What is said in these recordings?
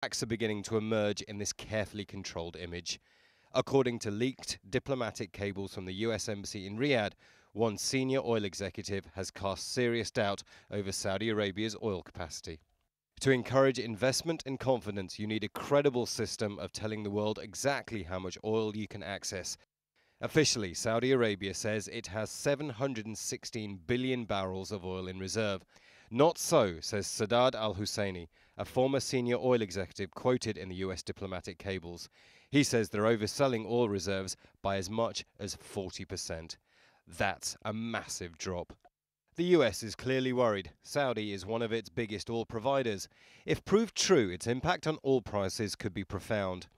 cracks are beginning to emerge in this carefully controlled image. According to leaked diplomatic cables from the US Embassy in Riyadh, one senior oil executive has cast serious doubt over Saudi Arabia's oil capacity. To encourage investment and confidence, you need a credible system of telling the world exactly how much oil you can access. Officially, Saudi Arabia says it has 716 billion barrels of oil in reserve. Not so, says Sadat al-Husseini, a former senior oil executive quoted in the US diplomatic cables. He says they're overselling oil reserves by as much as 40%. That's a massive drop. The US is clearly worried. Saudi is one of its biggest oil providers. If proved true, its impact on oil prices could be profound.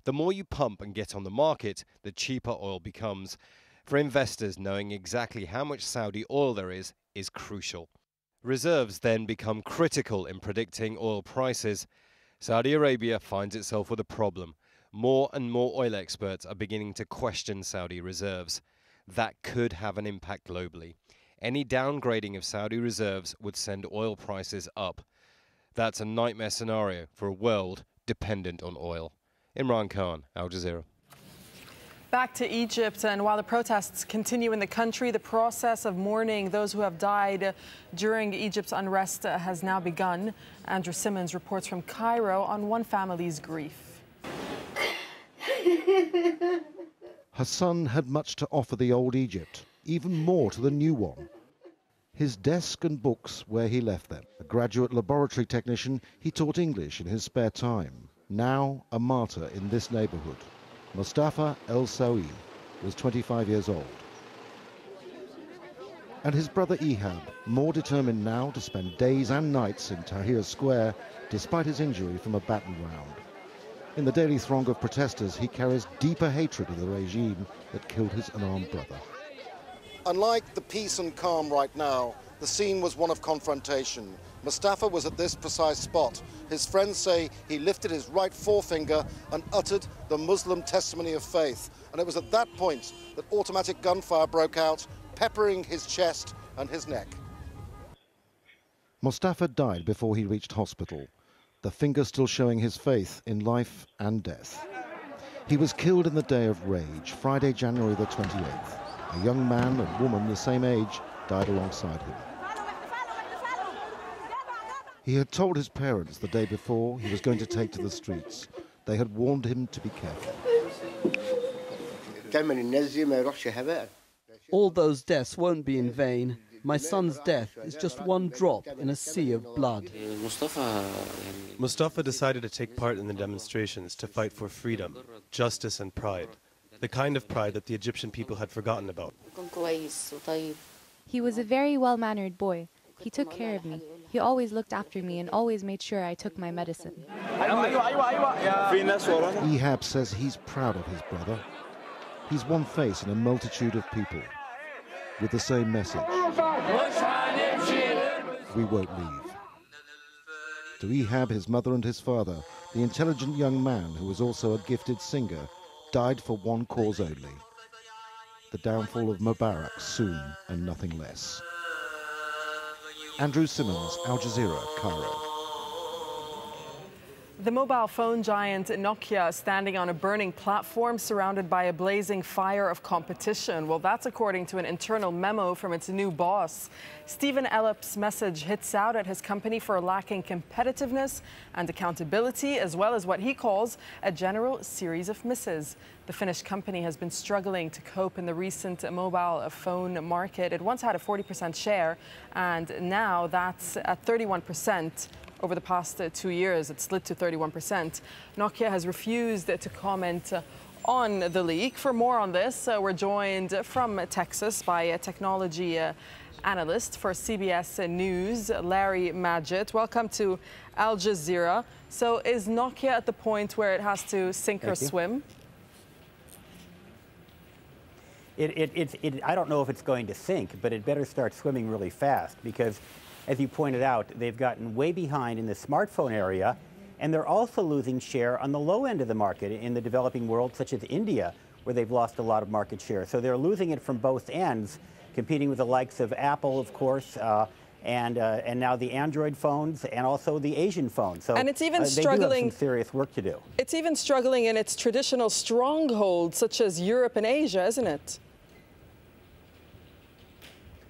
The more you pump and get on the market, the cheaper oil becomes. For investors, knowing exactly how much Saudi oil there is crucial. Reserves then become critical in predicting oil prices. Saudi Arabia finds itself with a problem. More and more oil experts are beginning to question Saudi reserves. That could have an impact globally. Any downgrading of Saudi reserves would send oil prices up. That's a nightmare scenario for a world dependent on oil. Imran Khan, Al Jazeera. Back to Egypt, and while the protests continue in the country, the process of mourning those who have died during Egypt's unrest has now begun. Andrew Simmons reports from Cairo on one family's grief. Hassan had much to offer the old Egypt, even more to the new one. His desk and books where he left them. A graduate laboratory technician, he taught English in his spare time. Now a martyr in this neighborhood. Mustafa El-Sawi was 25 years old. And his brother Ehab, more determined now to spend days and nights in Tahrir Square, despite his injury from a baton round. In the daily throng of protesters, he carries deeper hatred of the regime that killed his unarmed brother. Unlike the peace and calm right now, the scene was one of confrontation. Mustafa was at this precise spot. His friends say he lifted his right forefinger and uttered the Muslim testimony of faith. And it was at that point that automatic gunfire broke out, peppering his chest and his neck. Mustafa died before he reached hospital, the finger still showing his faith in life and death. He was killed in the day of rage, Friday, January the 28th. A young man and woman the same age died alongside him. He had told his parents the day before he was going to take to the streets. They had warned him to be careful. All those deaths won't be in vain. My son's death is just one drop in a sea of blood. Mustafa decided to take part in the demonstrations to fight for freedom, justice and pride. The kind of pride that the Egyptian people had forgotten about. He was a very well-mannered boy. He took care of me. He always looked after me and always made sure I took my medicine. Ehab says he's proud of his brother. He's one face in a multitude of people with the same message. We won't leave. To Ehab, his mother and his father, the intelligent young man who was also a gifted singer, died for one cause only: the downfall of Mubarak soon and nothing less. Andrew Simmons, Al Jazeera, Cairo. The mobile phone giant Nokia standing on a burning platform surrounded by a blazing fire of competition. Well, that's according to an internal memo from its new boss. Stephen Elop's message hits out at his company for lacking competitiveness and accountability, as well as what he calls a general series of misses. The Finnish company has been struggling to cope in the recent mobile phone market. It once had a 40% share, and now that's at 31%. Over the past 2 years, it slid to 31%. Nokia has refused to comment on the leak. For more on this, we're joined from Texas by a technology analyst for CBS News, Larry Magid. Welcome to Al Jazeera. So is Nokia at the point where it has to sink or swim? I don't know if it's going to sink, but it better start swimming really fast, because as you pointed out, they've gotten way behind in the smartphone area, and they're also losing share on the low end of the market in the developing world, such as India, where they've lost a lot of market share. So they're losing it from both ends, competing with the likes of Apple, of course, and now the Android phones and also the Asian phones. So and it's even they struggling. do have some serious work to do. It's even struggling in its traditional strongholds, such as Europe and Asia, isn't it?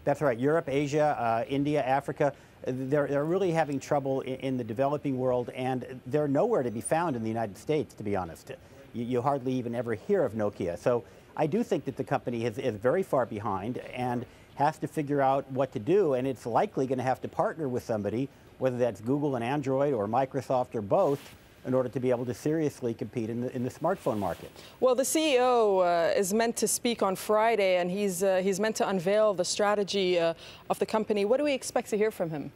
That's right. Europe, Asia, India, Africa. They're really having trouble in the developing world, and they're nowhere to be found in the United States, to be honest. You hardly even ever hear of Nokia. So I do think that the company is very far behind and has to figure out what to do, and it's likely going to have to partner with somebody, whether that's Google and Android or Microsoft or both, in order to be able to seriously compete in the smartphone market. Well, the CEO is meant to speak on Friday, and he's meant to unveil the strategy of the company. What do we expect to hear from him?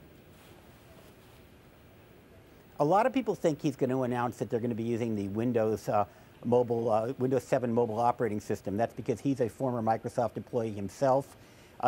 A lot of people think he's going to announce that they're going to be using the Windows 7 mobile operating system. That's because he's a former Microsoft employee himself.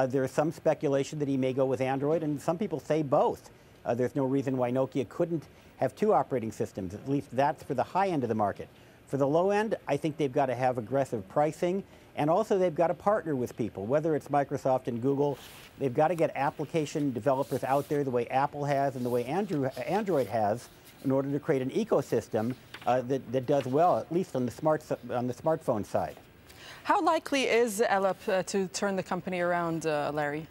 There's some speculation that he may go with Android, and some people say both. There's no reason why Nokia couldn't have two operating systems. At least that's for the high end of the market. For the low end, I think they've got to have aggressive pricing, and also they've got to partner with people, whether it's Microsoft and Google. They've got to get application developers out there the way Apple has and the way Android has, in order to create an ecosystem that does well, at least on the smartphone side. How likely is Elop to turn the company around, Larry?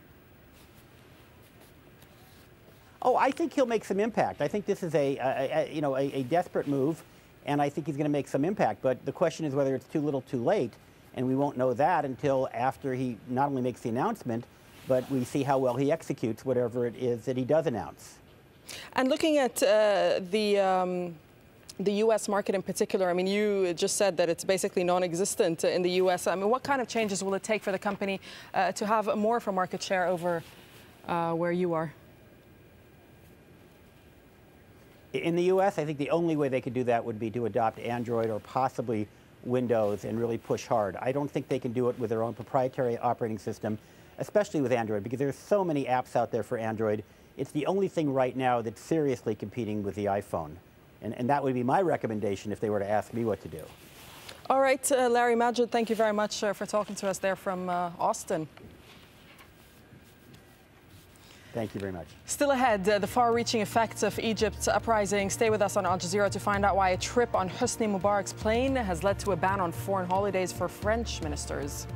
Oh, I think he'll make some impact. I think this is a desperate move, and I think he's going to make some impact. But the question is whether it's too little, too late, and we won't know that until after he not only makes the announcement, but we see how well he executes whatever it is that he does announce. And looking at the U.S. market in particular, I mean, you just said that it's basically non-existent in the U.S. I mean, what kind of changes will it take for the company to have more of a market share over where you are? In the U.S., I think the only way they could do that would be to adopt Android or possibly Windows and really push hard. I don't think they can do it with their own proprietary operating system, especially with Android, because there's so many apps out there for Android. It's the only thing right now that's seriously competing with the iPhone. And that would be my recommendation if they were to ask me what to do. All right, Larry Majid, thank you very much for talking to us there from Austin. Thank you very much. Still ahead, the far-reaching effects of Egypt's uprising. Stay with us on Al Jazeera to find out why a trip on Hosni Mubarak's plane has led to a ban on foreign holidays for French ministers.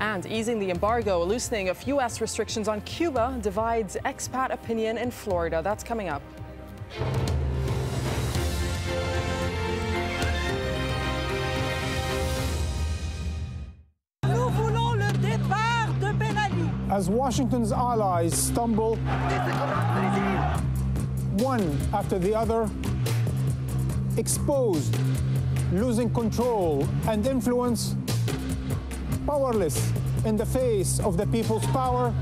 And easing the embargo, a loosening of U.S. restrictions on Cuba divides expat opinion in Florida. That's coming up. As Washington's allies stumble, one after the other, exposed, losing control and influence, powerless in the face of the people's power,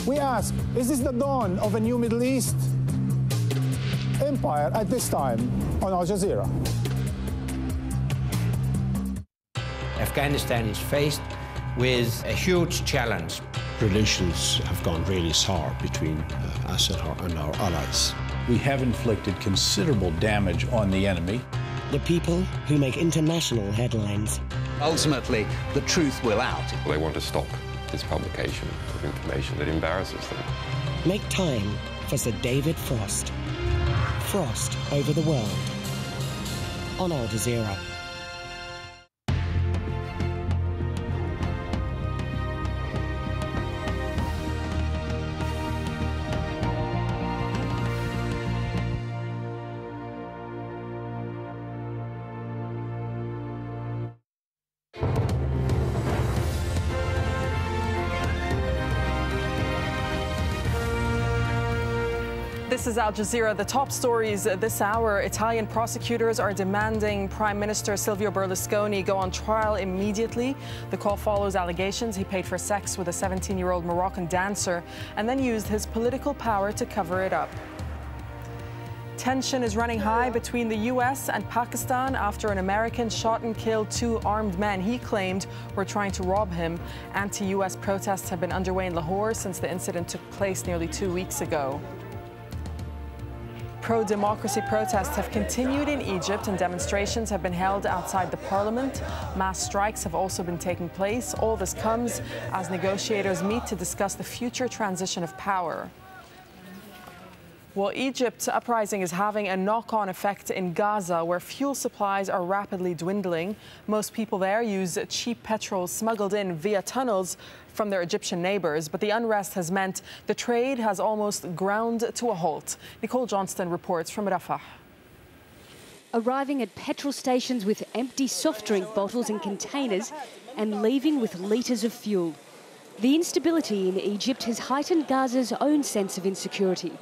we ask, is this the dawn of a new Middle East? Empire at this time on Al Jazeera. Afghanistan is faced with a huge challenge. Relations have gone really sour between us and our allies. We have inflicted considerable damage on the enemy. The people who make international headlines. Ultimately, the truth will out. They want to stop this publication of information that embarrasses them. Make time for Sir David Frost. Frost over the world on Al Jazeera. This is Al Jazeera. The top stories this hour. Italian prosecutors are demanding Prime Minister Silvio Berlusconi go on trial immediately. The call follows allegations he paid for sex with a 17-year-old Moroccan dancer and then used his political power to cover it up. Tension is running high between the U.S. and Pakistan after an American shot and killed two armed men he claimed were trying to rob him. Anti-U.S. protests have been underway in Lahore since the incident took place nearly 2 weeks ago. Pro-democracy protests have continued in Egypt and demonstrations have been held outside the parliament. Mass strikes have also been taking place. All this comes as negotiators meet to discuss the future transition of power. Well, Egypt's uprising is having a knock-on effect in Gaza, where fuel supplies are rapidly dwindling. Most people there use cheap petrol smuggled in via tunnels from their Egyptian neighbors, but the unrest has meant the trade has almost ground to a halt. Nicole Johnston reports from Rafah. Arriving at petrol stations with empty soft drink bottles and containers and leaving with litres of fuel. The instability in Egypt has heightened Gaza's own sense of insecurity,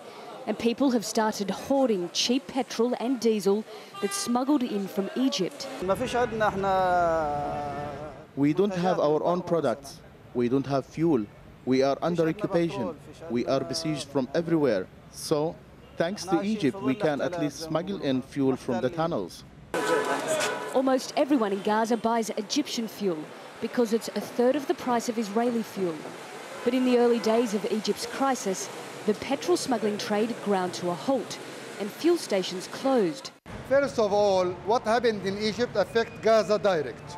and people have started hoarding cheap petrol and diesel that's smuggled in from Egypt. We don't have our own products. We don't have fuel. We are under occupation. We are besieged from everywhere. So, thanks to Egypt, we can at least smuggle in fuel from the tunnels. Almost everyone in Gaza buys Egyptian fuel because it's a third of the price of Israeli fuel. But in the early days of Egypt's crisis, the petrol smuggling trade ground to a halt and fuel stations closed. First of all, what happened in Egypt affects Gaza direct.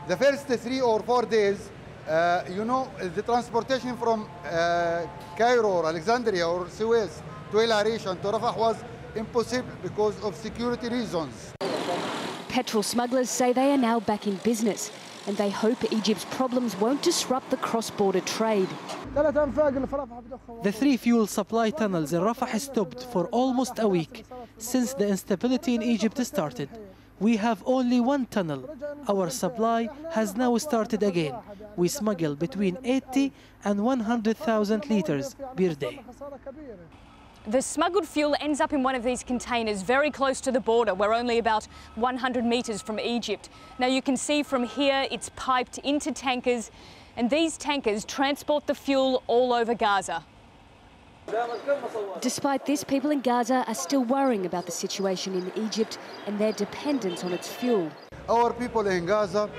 The first 3 or 4 days, the transportation from Cairo or Alexandria or Suez to El Arish and to Rafah was impossible because of security reasons. Petrol smugglers say they are now back in business, and they hope Egypt's problems won't disrupt the cross-border trade. The 3 fuel supply tunnels in Rafah stopped for almost a week since the instability in Egypt started. We have only 1 tunnel. Our supply has now started again. We smuggle between 80 and 100,000 litres per day. The smuggled fuel ends up in one of these containers very close to the border. We're only about 100 metres from Egypt. Now you can see from here it's piped into tankers, and these tankers transport the fuel all over Gaza. Despite this, people in Gaza are still worrying about the situation in Egypt and their dependence on its fuel. Our people in Gaza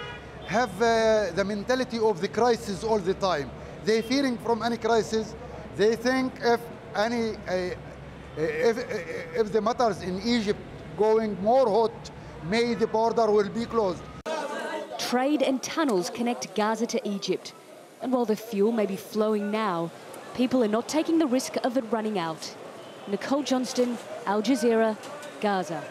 have the mentality of the crisis all the time. They're fearing from any crisis. They think if the matters in Egypt going more hot, maybe the border will be closed. Trade and tunnels connect Gaza to Egypt. And while the fuel may be flowing now, people are not taking the risk of it running out. Nicole Johnston, Al Jazeera, Gaza.